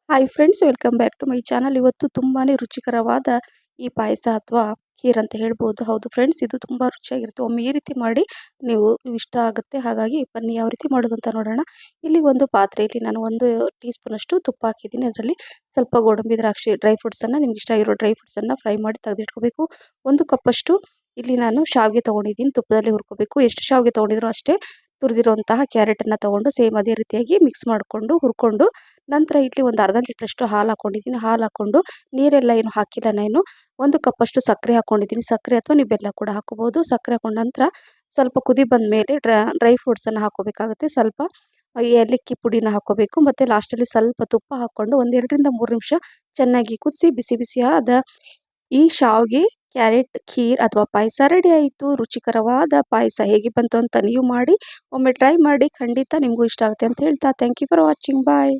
Hi friends, welcome back to my channel. ಇವತ್ತು ತುಂಬಾನೇ ರುಚಿಕರವಾದ ಈ ಪಾಯಸ ಅಥವಾ ಖೀರ್ ಅಂತ ಹೇಳ್ಬೋದು. ಹೌದು ಫ್ರೆಂಡ್ಸ್, ಇದು ತುಂಬ ರುಚಿಯಾಗಿರುತ್ತೆ. ಒಮ್ಮೆ ಈ ರೀತಿ ಮಾಡಿ ನೀವು ಇಷ್ಟ ಆಗುತ್ತೆ. ಹಾಗಾಗಿ ಬನ್ನಿ ಯಾವ ರೀತಿ ಮಾಡೋದು ಅಂತ ನೋಡೋಣ. ಇಲ್ಲಿ ಒಂದು ಪಾತ್ರೆಯಲ್ಲಿ ನಾನು 1 ಟೀ ಸ್ಪೂನ್ ಅಷ್ಟು ತುಪ್ಪ ಹಾಕಿದ್ದೀನಿ. ಅದರಲ್ಲಿ ಸ್ವಲ್ಪ ಗೋಡಂಬಿ ದ್ರಾಕ್ಷಿ ಡ್ರೈ ಫ್ರೂಟ್ಸನ್ನು, ನಿಮ್ಗೆ ಇಷ್ಟ ಆಗಿರೋ ಡ್ರೈ ಫ್ರೂಟ್ಸನ್ನು ಫ್ರೈ ಮಾಡಿ ತೆಗೆದಿಟ್ಕೋಬೇಕು. 1 ಕಪ್ ಅಷ್ಟು ಇಲ್ಲಿ ನಾನು ಶಾವಿಗೆ ತೊಗೊಂಡಿದ್ದೀನಿ. ತುಪ್ಪದಲ್ಲಿ ಹುರ್ಕೋಬೇಕು. ಎಷ್ಟು ಶಾವಿಗೆ ತೊಗೊಂಡಿದ್ರು ಅಷ್ಟೇ ತುರಿದಿರುವಂತಹ ಕ್ಯಾರೆಟನ್ನು ತೊಗೊಂಡು ಸೇಮ್ ಅದೇ ರೀತಿಯಾಗಿ ಮಿಕ್ಸ್ ಮಾಡಿಕೊಂಡು ಹುರ್ಕೊಂಡು, ನಂತರ ಇಲ್ಲಿ ಒಂದು ಅರ್ಧ ಲೀಟ್ರಷ್ಟು ಹಾಲು ಹಾಕ್ಕೊಂಡಿದ್ದೀನಿ. ಹಾಲು ಹಾಕ್ಕೊಂಡು ನೀರೆಲ್ಲ ಏನು ಹಾಕಿಲ್ಲ ನಾನು. 1 ಕಪ್ ಅಷ್ಟು ಸಕ್ಕರೆ ಹಾಕ್ಕೊಂಡಿದ್ದೀನಿ. ಸಕ್ಕರೆ ಅಥವಾ ನೀವು ಬೆಲ್ಲ ಕೂಡ ಹಾಕೋಬೋದು. ಸಕ್ಕರೆ ಹಾಕೊಂಡ ನಂತರ ಸ್ವಲ್ಪ ಕುದಿ ಬಂದ ಮೇಲೆ ಡ್ರೈ ಫ್ರೂಟ್ಸನ್ನು ಹಾಕೋಬೇಕಾಗುತ್ತೆ. ಸ್ವಲ್ಪ ಏಲಕ್ಕಿ ಪುಡಿನ ಹಾಕೋಬೇಕು. ಮತ್ತು ಲಾಸ್ಟಲ್ಲಿ ಸ್ವಲ್ಪ ತುಪ್ಪ ಹಾಕ್ಕೊಂಡು ಒಂದು 2 ರಿಂದ 3 ನಿಮಿಷ ಚೆನ್ನಾಗಿ ಕುದಿಸಿ ಬಿಸಿ ಬಿಸಿಯಾದ ಈ ಶಾವಿಗೆ ಕ್ಯಾರೆಟ್ ಖೀರ್ ಅಥವಾ ಪಾಯಸ ರೆಡಿ ಆಯಿತು. ರುಚಿಕರವಾದ ಪಾಯಸ ಹೇಗೆ ಬಂತು ಅಂತ ನೀವು ಮಾಡಿ ಒಮ್ಮೆ ಟ್ರೈ ಮಾಡಿ. ಖಂಡಿತ ನಿಮಗೂ ಇಷ್ಟ ಆಗುತ್ತೆ ಅಂತ ಹೇಳ್ತಾ thank you for watching. Bye.